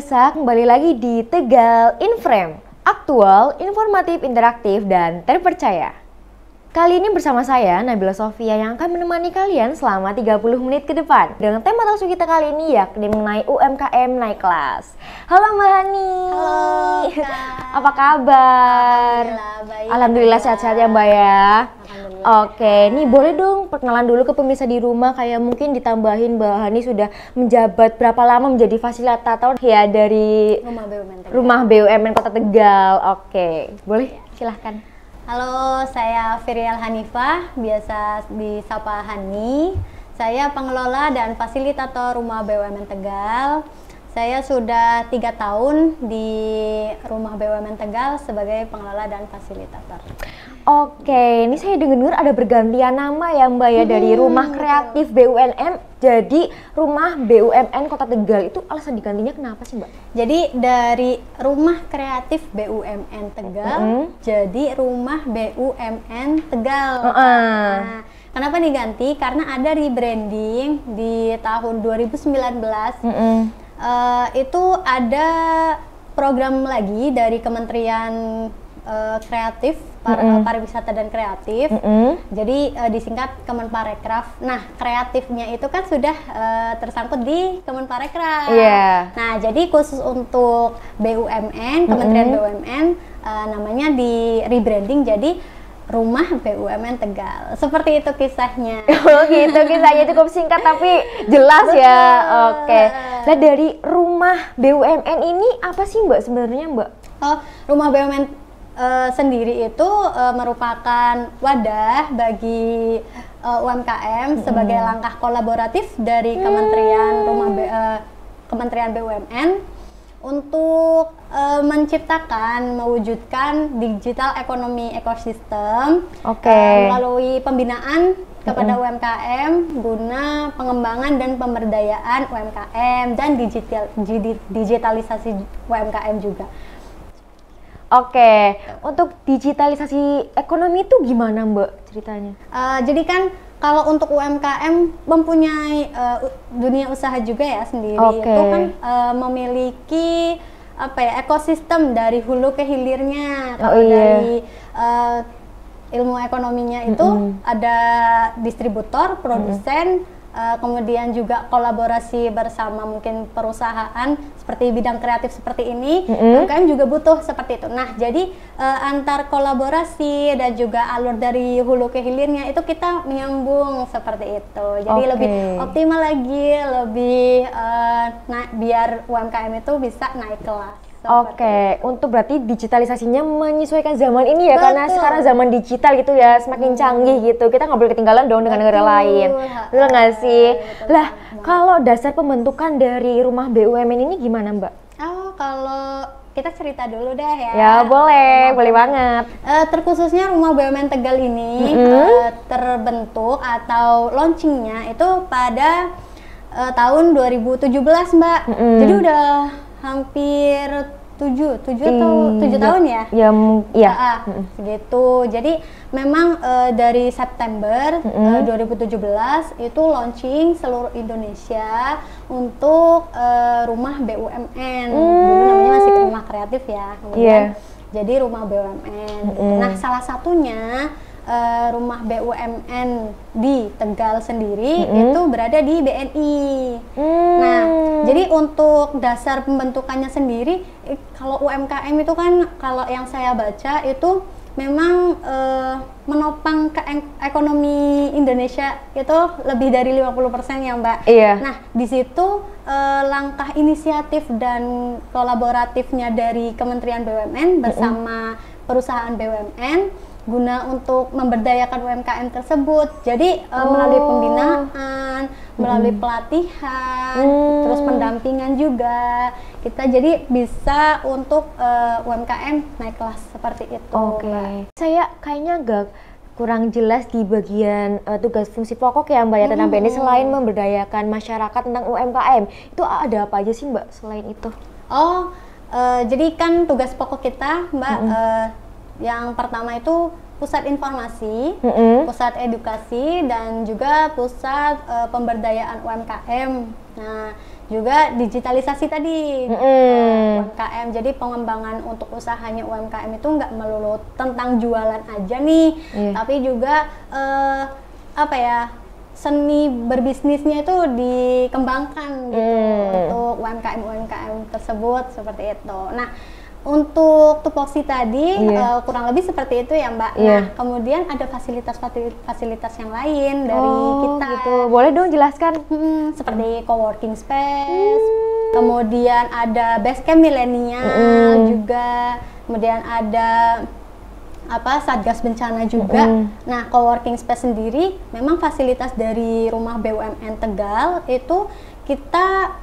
pemirsa, kembali lagi di Tegal In Frame. Aktual, informatif, interaktif, dan terpercaya. Kali ini bersama saya, Nabila Sofia, yang akan menemani kalian selama 30 menit ke depan. Dengan tema talkshow kita kali ini yakni mengenai UMKM naik kelas. Halo Mbak Hani. Halo Kak. Apa kabar? Alhamdulillah baik. Alhamdulillah sehat-sehat ya Mbak ya. Oke, nih boleh dong perkenalan dulu ke pemirsa di rumah, kayak mungkin ditambahin Mbak Hani sudah menjabat berapa lama menjadi fasilitator ya dari Rumah BUMN Kota Tegal. Oke, boleh silahkan. Halo, saya Firial Hanifah, biasa disapa Hani. Saya pengelola dan fasilitator Rumah BUMN Tegal. Saya sudah 3 tahun di Rumah BUMN Tegal sebagai pengelola dan fasilitator. Oke, ini saya dengar ada bergantian nama ya Mbak ya, dari Rumah Kreatif BUMN jadi Rumah BUMN Kota Tegal. Itu alasan digantinya kenapa sih Mbak? Jadi dari Rumah Kreatif BUMN Tegal jadi Rumah BUMN Tegal. Nah, kenapa diganti? Karena ada rebranding di tahun 2019. Itu ada program lagi dari Kementerian Kreatif, Pariwisata dan Kreatif. Jadi disingkat Kemenparekraf. Nah, kreatifnya itu kan sudah tersangkut di Kemenparekraf. Nah, jadi khusus untuk BUMN, Kementerian BUMN, namanya di rebranding jadi Rumah BUMN Tegal. Seperti itu kisahnya. Oh gitu, kisahnya cukup singkat tapi jelas ya. Oke. Nah, dari Rumah BUMN ini apa sih Mbak sebenarnya Mbak? Rumah BUMN sendiri itu merupakan wadah bagi UMKM sebagai langkah kolaboratif dari Kementerian BUMN untuk mewujudkan digital ekonomi ekosistem melalui pembinaan kepada UMKM guna pengembangan dan pemberdayaan UMKM dan digitalisasi UMKM juga. Oke, untuk digitalisasi ekonomi itu gimana Mbak ceritanya? Jadi kan kalau untuk UMKM mempunyai dunia usaha juga ya sendiri, itu kan memiliki ekosistem dari hulu ke hilirnya. Kalau dari ilmu ekonominya itu ada distributor, produsen, kemudian juga kolaborasi bersama mungkin perusahaan seperti bidang kreatif seperti ini, UMKM juga butuh seperti itu. Nah, jadi antar kolaborasi dan juga alur dari hulu ke hilirnya itu kita menyambung seperti itu. Jadi lebih optimal lagi, lebih biar UMKM itu bisa naik kelas. Untuk berarti digitalisasinya menyesuaikan zaman ini ya. Betul. Karena sekarang zaman digital gitu ya, semakin canggih gitu. Kita nggak boleh ketinggalan dong dengan negara lain. Betul nggak sih? Lah, kalau dasar pembentukan dari Rumah BUMN ini gimana Mbak? Kalau kita cerita dulu deh ya. Ya boleh banget. Terkhususnya Rumah BUMN Tegal ini terbentuk atau launchingnya itu pada tahun 2017 Mbak. Jadi udah hampir 7 tahun ya? Iya. Segitu. Jadi memang dari September 2017 itu launching seluruh Indonesia untuk Rumah BUMN. Dulu namanya masih Rumah Kreatif ya. Kemudian jadi Rumah BUMN. Nah, salah satunya Rumah BUMN di Tegal sendiri itu berada di BNI. Nah, jadi untuk dasar pembentukannya sendiri, kalau UMKM itu kan kalau yang saya baca itu memang menopang ke ekonomi Indonesia itu lebih dari 50% ya Mbak. Nah, di situ langkah inisiatif dan kolaboratifnya dari Kementerian BUMN bersama perusahaan BUMN guna untuk memberdayakan UMKM tersebut. Jadi melalui pembinaan, melalui pelatihan, terus pendampingan juga, kita jadi bisa untuk UMKM naik kelas seperti itu. Saya kayaknya agak kurang jelas di bagian tugas fungsi pokok ya Mbak ya tentang BNI selain memberdayakan masyarakat tentang UMKM. Itu ada apa aja sih Mbak selain itu? Jadi kan tugas pokok kita Mbak, yang pertama itu pusat informasi, pusat edukasi, dan juga pusat pemberdayaan UMKM. Nah, juga digitalisasi tadi UMKM. Jadi pengembangan untuk usahanya UMKM itu nggak melulu tentang jualan aja nih, tapi juga seni berbisnisnya itu dikembangkan gitu untuk UMKM tersebut seperti itu. Nah, untuk tupoksi tadi kurang lebih seperti itu ya Mbak. Nah, kemudian ada fasilitas yang lain dari kita. Gitu. Boleh dong jelaskan? Seperti coworking space, kemudian ada basecamp milenial juga, kemudian ada Satgas Bencana juga. Nah, coworking space sendiri memang fasilitas dari Rumah BUMN Tegal itu kita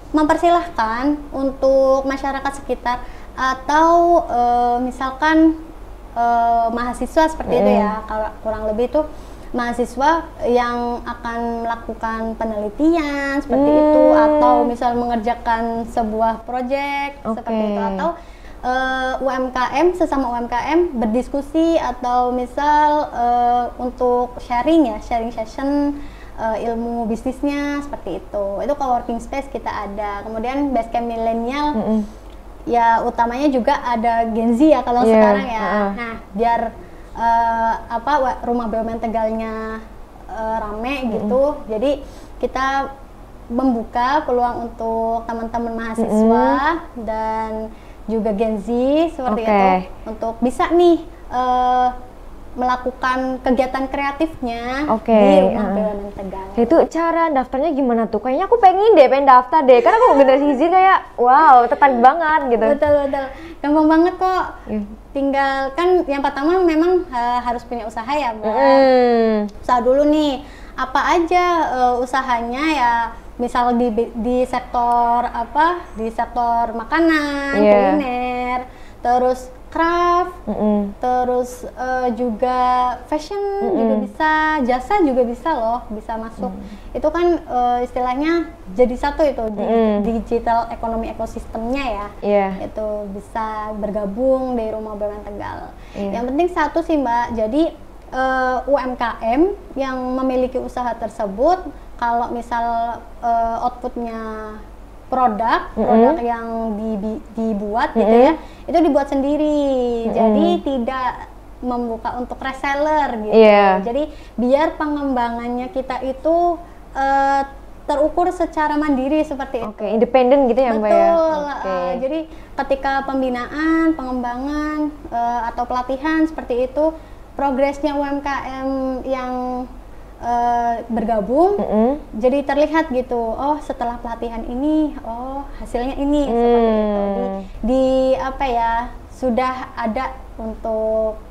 mempersilahkan untuk masyarakat sekitar atau misalkan mahasiswa seperti itu ya, kalau kurang lebih itu mahasiswa yang akan melakukan penelitian seperti itu, atau misal mengerjakan sebuah proyek seperti itu, atau UMKM sesama UMKM berdiskusi, atau misal untuk sharing session ilmu bisnisnya seperti itu coworking space kita ada. Kemudian basecamp milenial ya utamanya juga ada Gen Z ya kalau sekarang ya. Nah, biar Rumah BUMN Tegalnya rame gitu, jadi kita membuka peluang untuk teman-teman mahasiswa dan juga Gen Z seperti itu untuk bisa nih melakukan kegiatan kreatifnya di Rumah BUMN Tegal. Itu cara daftarnya gimana tuh? Kayaknya aku pengen daftar deh, karena aku generasi Z kayak wow, tertarik banget gitu. Betul, gampang banget kok. Tinggal kan yang pertama memang harus punya usaha ya Mbak. Usaha dulu nih, apa aja usahanya ya, misal di sektor di sektor makanan, kuliner, terus craft, terus juga fashion juga bisa, jasa juga bisa loh, bisa masuk. Itu kan istilahnya jadi satu itu di digital ekonomi ekosistemnya ya. Itu bisa bergabung di Rumah BUMN Tegal. Yang penting satu sih Mbak, jadi UMKM yang memiliki usaha tersebut, kalau misal outputnya produk yang dibuat gitu ya, itu dibuat sendiri, jadi tidak membuka untuk reseller gitu. Jadi biar pengembangannya kita itu terukur secara mandiri seperti itu. Independen gitu ya Mbak ya? Betul. Jadi ketika pembinaan, pengembangan atau pelatihan seperti itu, progresnya UMKM yang bergabung, jadi terlihat gitu. Oh, setelah pelatihan ini, oh hasilnya ini seperti itu. Di sudah ada untuk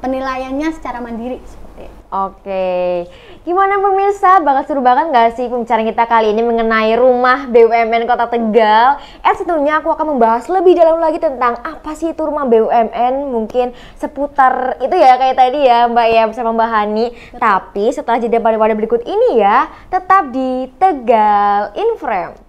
penilaiannya secara mandiri seperti itu. Gimana pemirsa, bakal seru banget gak sih pembicaraan kita kali ini mengenai Rumah BUMN Kota Tegal? Tentunya aku akan membahas lebih dalam lagi tentang apa sih itu Rumah BUMN, mungkin seputar itu ya kayak tadi ya Mbak ya bersama Mbak Hani. Tapi setelah jeda pada berikut ini ya, tetap di Tegal in Frame.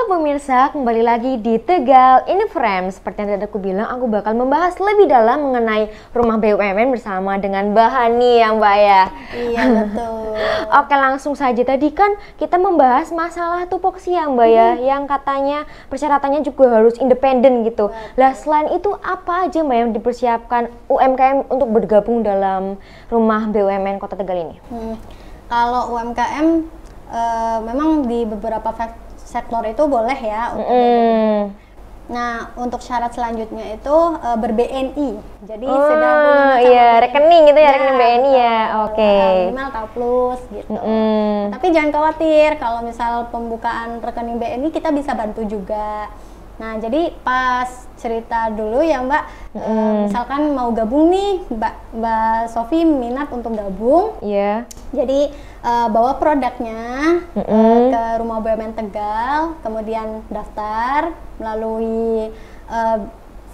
Pemirsa, kembali lagi di Tegal in Frame. Seperti yang tadi aku bilang, aku bakal membahas lebih dalam mengenai Rumah BUMN bersama dengan Mbak Hani ya Mbak ya. Iya betul. Langsung saja, tadi kan kita membahas masalah tupoksi ya Mbak ya, yang katanya persyaratannya juga harus independen gitu. Lah selain itu apa aja Mbak yang dipersiapkan UMKM untuk bergabung dalam Rumah BUMN Kota Tegal ini? Kalau UMKM memang di beberapa sektor itu boleh ya. Nah, untuk syarat selanjutnya itu ber-BNI. Jadi sedang menggunakan rekening gitu ya, rekening BNI ya. Minimal Tahu Plus gitu. Tapi jangan khawatir, kalau misal pembukaan rekening BNI kita bisa bantu juga. Nah, jadi pas cerita dulu ya Mbak, misalkan mau gabung nih, Mbak Sofi minat untuk gabung. Iya. Jadi bawa produknya ke Rumah BUMN Tegal, kemudian daftar melalui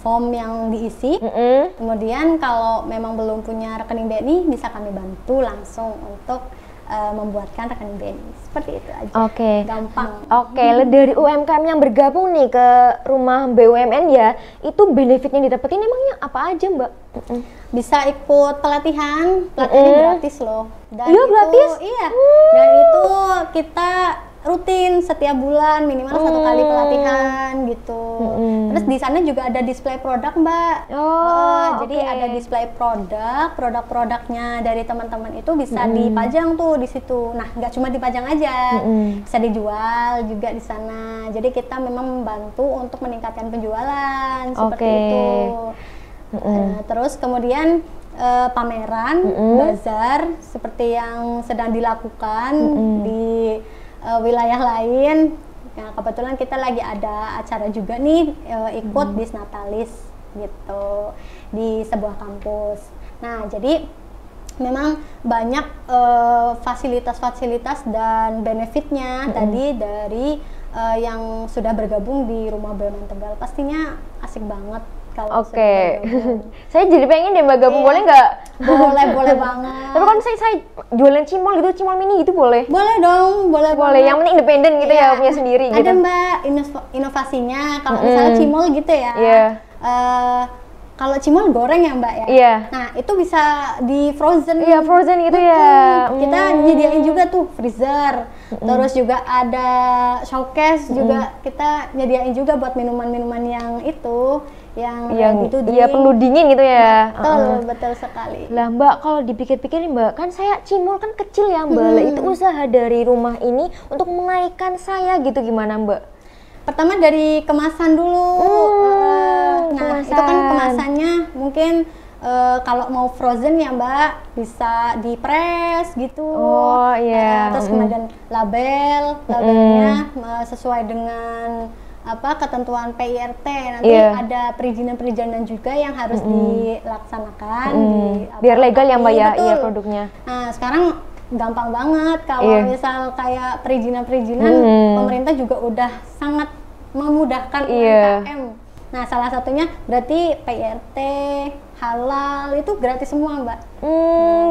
form yang diisi. Kemudian kalau memang belum punya rekening BNI, bisa kami bantu langsung untuk membuatkan rekening BNI. Seperti itu aja. Oke. Gampang. Oke, dari UMKM yang bergabung nih ke rumah BUMN ya, itu benefitnya didapetin emangnya apa aja, Mbak? Bisa ikut pelatihan, pelatihannya gratis loh. Dan Iya, gratis? Iya. Dan itu kita rutin setiap bulan minimal 1 kali pelatihan gitu. Terus di sana juga ada display produk Mbak. Jadi ada display produk-produknya dari teman-teman itu bisa dipajang tuh di situ. Nah, nggak cuma dipajang aja, bisa dijual juga di sana. Jadi kita memang membantu untuk meningkatkan penjualan seperti itu. Terus kemudian pameran, bazar seperti yang sedang dilakukan di wilayah lain. Nah, kebetulan kita lagi ada acara juga nih, ikut Disnatalis gitu di sebuah kampus. Nah, jadi memang banyak fasilitas-fasilitas dan benefitnya tadi dari yang sudah bergabung di Rumah BUMN Tegal. Pastinya asik banget. Oke, saya jadi pengen deh Mbak gabung, boleh nggak? Boleh banget. Tapi kalau saya jualan cimol gitu, cimol mini gitu boleh? Boleh dong, boleh. Yang penting independen gitu ya, punya sendiri gitu. Ada Mbak inovasinya, kalau misalnya cimol gitu ya. Kalau cimol goreng ya Mbak ya. Nah, itu bisa di frozen. Iya, frozen gitu ya. Kita nyediain juga tuh freezer. Terus juga ada showcase juga, kita nyediain juga buat minuman-minuman yang itu yang itu dia perlu dingin gitu ya. Betul sekali. Lah Mbak, kalau dipikir-pikir Mbak, kan saya cimol kan kecil ya Mbak. Lah itu usaha dari rumah ini untuk menaikkan saya gitu, gimana Mbak? Pertama dari kemasan dulu. Kemasan. Itu kan kemasannya mungkin kalau mau frozen ya Mbak, bisa di press gitu. Terus kemudian labelnya sesuai dengan ketentuan PIRT. Nanti ada perizinan-perizinan juga yang harus dilaksanakan biar legal ya Mbak ya, produknya. Nah, sekarang gampang banget kalau misal kayak perizinan-perizinan, pemerintah juga udah sangat memudahkan UMKM. Nah, salah satunya berarti PIRT, halal itu gratis semua Mbak.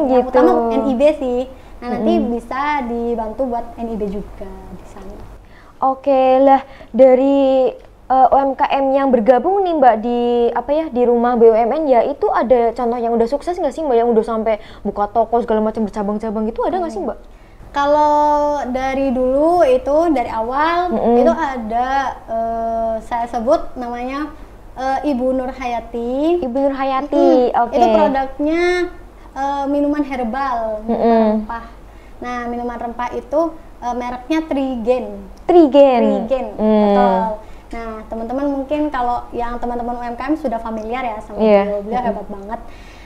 Yang utama NIB sih. Nah, nanti bisa dibantu buat NIB juga di sana. Oke lah, dari UMKM yang bergabung nih Mbak di rumah BUMN ya, itu ada contoh yang udah sukses nggak sih Mbak, yang udah sampai buka toko segala macam bercabang-cabang gitu, ada nggak sih Mbak? Kalau dari dulu itu dari awal itu ada saya sebut namanya Ibu Nur Hayati. Ibu Nur Hayati, oke. Itu produknya minuman herbal, minuman rempah. Nah, minuman rempah itu mereknya Trigen. Betul. Nah, teman-teman mungkin kalau yang teman-teman UMKM sudah familiar ya sama beliau hebat banget.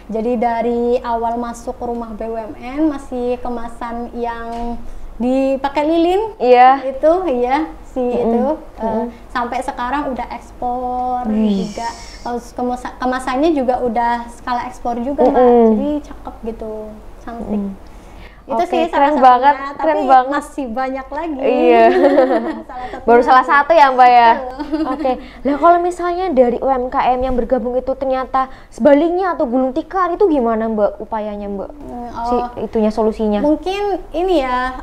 Jadi dari awal masuk ke rumah BUMN masih kemasan yang dipakai lilin, itu sampai sekarang udah ekspor juga. Kemasannya juga udah skala ekspor juga Mbak. Jadi cakep gitu, cantik. Itu sih keren salah banget, satunya, keren tapi banget. masih banyak lagi. Baru salah satu ya Mbak ya. Oke. Lah kalau misalnya dari UMKM yang bergabung itu ternyata sebaliknya atau gulung tikar, itu gimana Mbak upayanya Mbak? Solusinya? Mungkin ini ya,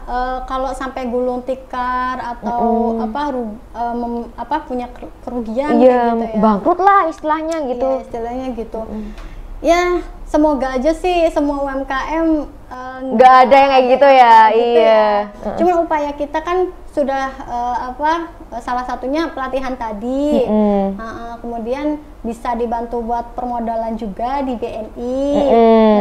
kalau sampai gulung tikar atau punya kerugian kayak gitu ya. Bangkrut lah istilahnya gitu. Iya, istilahnya gitu. Ya, semoga aja sih semua UMKM nggak ada yang kayak gitu ya. Cuma upaya kita kan sudah salah satunya pelatihan tadi. Kemudian bisa dibantu buat permodalan juga di BNI.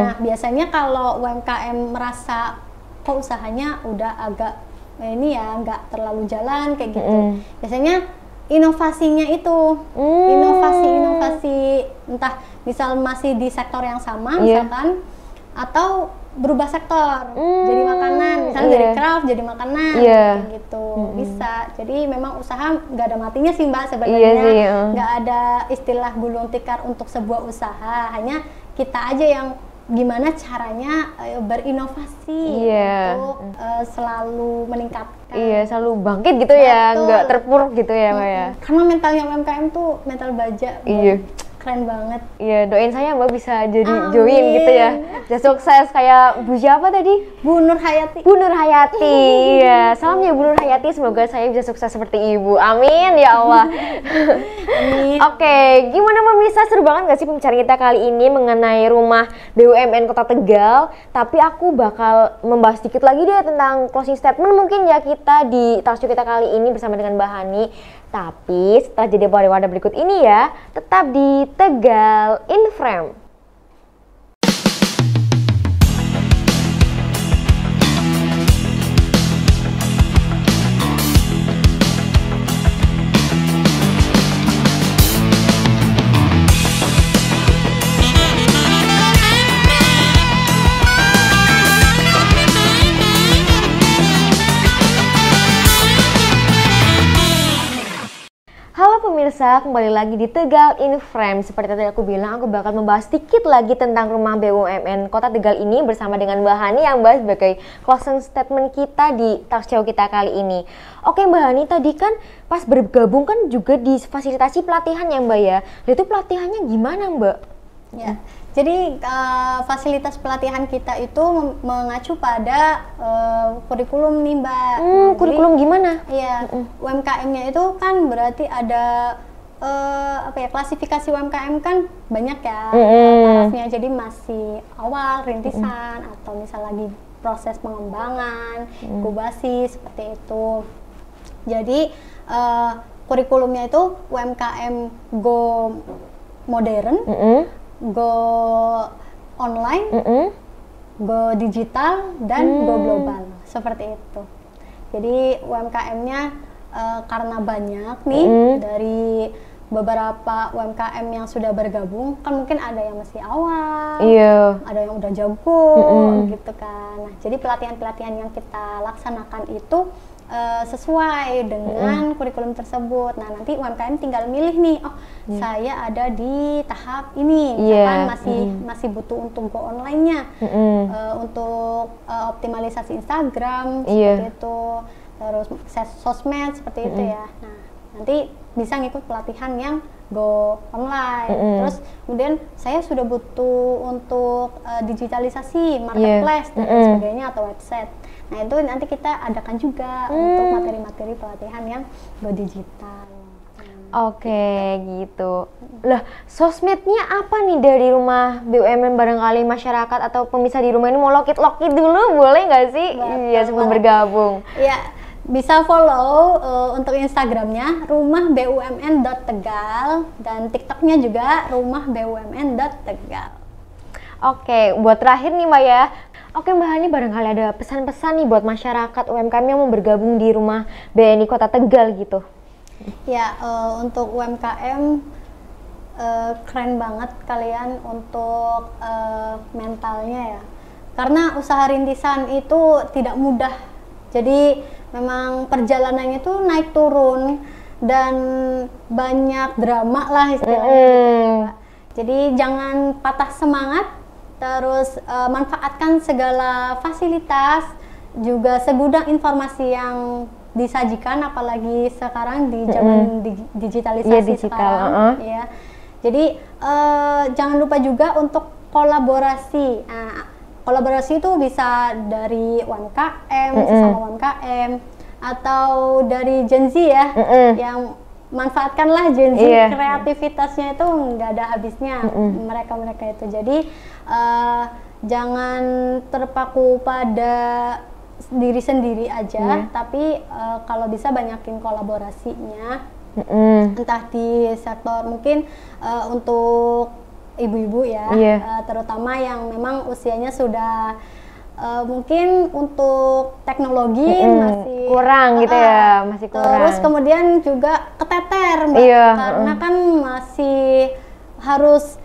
Nah, biasanya kalau UMKM merasa kok usahanya udah agak nggak terlalu jalan kayak gitu. Biasanya inovasinya itu, inovasi entah misal masih di sektor yang sama misalkan, atau berubah sektor jadi makanan, misalnya dari craft jadi makanan kayak gitu. Bisa. Jadi memang usaha nggak ada matinya sih Mbak sebenarnya. Nggak ada istilah gulung tikar untuk sebuah usaha, hanya kita aja yang gimana caranya berinovasi untuk selalu meningkatkan. Selalu bangkit gitu. Betul. Ya, nggak terpuruk gitu ya Mbak ya. Karena mentalnya UMKM tuh mental baja. Keren banget. Iya, doain saya Mbak bisa jadi join gitu ya. Bisa sukses kayak Bu siapa tadi? Bu Nur Hayati. Bu Nur Hayati. Iya, salam ya Bu Nur Hayati, semoga saya bisa sukses seperti Ibu. Amin ya Allah. Amin. Oke, gimana Mbak Melisa, seru banget gak sih pembicaraan kita kali ini mengenai rumah BUMN Kota Tegal? Tapi aku bakal membahas sedikit lagi deh tentang closing statement mungkin ya kita di talkshow kita kali ini bersama dengan Mbak Hani. Tapi setelah jeda pariwara berikut ini ya, tetap di Tegal in Frame. Pemirsa, kembali lagi di Tegal in Frame. Seperti tadi aku bilang, aku bakal membahas sedikit lagi tentang rumah BUMN Kota Tegal ini bersama dengan Mbak Hani yang bahas sebagai closing statement kita di talkshow kita kali ini. Oke Mbak Hani, tadi kan pas bergabung kan juga difasilitasi pelatihan ya Mbak ya. Itu pelatihannya gimana Mbak? Ya, jadi fasilitas pelatihan kita itu mengacu pada kurikulum nih Mbak. Kurikulum gimana? Iya, UMKM-nya itu kan berarti ada klasifikasi UMKM kan banyak ya tarafnya. Jadi masih awal rintisan atau misal lagi proses pengembangan, inkubasi seperti itu. Jadi kurikulumnya itu UMKM Go Modern, Go Online, Go Digital, dan Go Global, seperti itu. Jadi UMKM-nya karena banyak nih dari beberapa UMKM yang sudah bergabung, kan mungkin ada yang masih awal, ada yang udah jago gitu kan. Nah, jadi pelatihan-pelatihan yang kita laksanakan itu sesuai dengan kurikulum tersebut. Nah, nanti UMKM tinggal milih nih, saya ada di tahap ini, misalkan masih butuh untuk go online-nya, untuk optimalisasi Instagram seperti itu, terus sosmed seperti itu ya. Nah, nanti bisa ngikut pelatihan yang go online. Terus kemudian saya sudah butuh untuk digitalisasi marketplace dan sebagainya atau website. Nah, itu nanti kita adakan juga untuk materi-materi pelatihan yang go digital. Oke, gitu. Lah, sosmednya apa nih dari rumah BUMN barangkali masyarakat atau pemirsa di rumah ini mau lokit dulu, boleh nggak sih? Iya, sebelum bergabung. Iya, bisa follow untuk Instagramnya rumahbumn.tegal dan TikToknya juga rumahbumn.tegal. Oke, buat terakhir nih Mbak ya. Oke Mbak Hani, barangkali ada pesan-pesan nih buat masyarakat UMKM yang mau bergabung di rumah BNI Kota Tegal gitu. Ya, untuk UMKM keren banget kalian untuk mentalnya ya. Karena usaha rintisan itu tidak mudah. Jadi memang perjalanannya tuh naik turun dan banyak drama lah istilahnya gitu. Jadi jangan patah semangat. Terus manfaatkan segala fasilitas, juga segudang informasi yang disajikan, apalagi sekarang di zaman digitalisasi sekarang. Ya. Jadi jangan lupa juga untuk kolaborasi. Nah, kolaborasi itu bisa dari UMKM, sesama UMKM, atau dari Gen Z ya, yang manfaatkanlah Gen Z, kreativitasnya itu nggak ada habisnya mereka itu. Jadi jangan terpaku pada diri sendiri aja, tapi kalau bisa banyakin kolaborasinya, entah di sektor mungkin untuk ibu-ibu ya, terutama yang memang usianya sudah mungkin untuk teknologi masih kurang gitu ya, masih kurang. Terus kemudian juga keteter Mbak, karena kan masih harus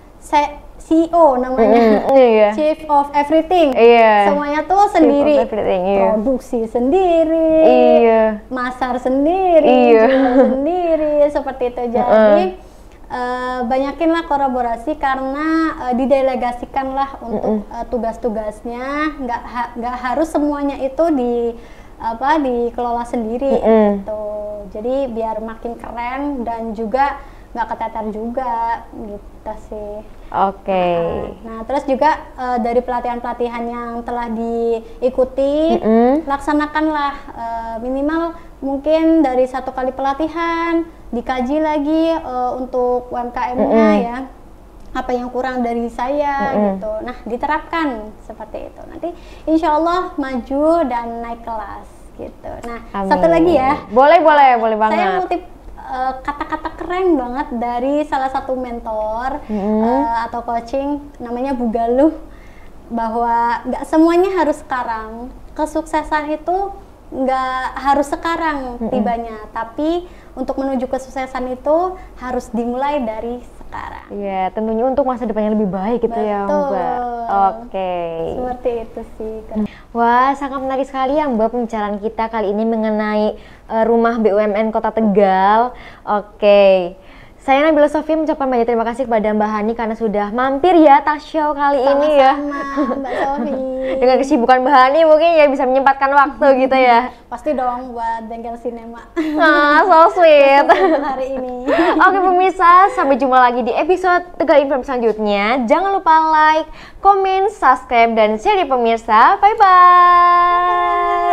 CEO namanya, iya. Chief of Everything. Iya. Semuanya tuh sendiri, Iya. produksi sendiri, Iya. masar sendiri, Iya. jual sendiri, seperti itu. Jadi banyakinlah kolaborasi karena didelegasikanlah untuk tugas-tugasnya, nggak harus semuanya itu dikelola sendiri gitu. Jadi biar makin keren dan juga nggak keteter juga gitu sih. Oke. Nah terus juga dari pelatihan-pelatihan yang telah diikuti, laksanakanlah minimal mungkin dari 1 kali pelatihan, dikaji lagi untuk UMKM-nya ya, apa yang kurang dari saya gitu. Nah diterapkan seperti itu, nanti insya Allah maju dan naik kelas gitu. Nah Amin. satu lagi ya, boleh banget. saya ngutip kata-kata keren banget dari salah satu mentor atau coaching namanya Bu Galuh, bahwa nggak semuanya harus sekarang, kesuksesan itu nggak harus sekarang tibanya, tapi untuk menuju kesuksesan itu harus dimulai dari sekarang. Iya, tentunya untuk masa depannya lebih baik gitu ya Mbak. Oke. Seperti itu sih. Wah, sangat menarik sekali ya Mbak pembicaraan kita kali ini mengenai rumah BUMN Kota Tegal. Oke. Saya Nabila Sofia mengucapkan banyak terima kasih kepada Mbak Hani karena sudah mampir ya talk show kali ini ya. Sama Mbak Sofi. Dengan kesibukan Mbak Hani mungkin ya bisa menyempatkan waktu gitu ya. Pasti dong buat Bengkel Sinema. Ah, so sweet. Hari ini. Oke pemirsa, sampai jumpa lagi di episode Tegal Inform selanjutnya. Jangan lupa like, komen, subscribe, dan share ya pemirsa. Bye-bye.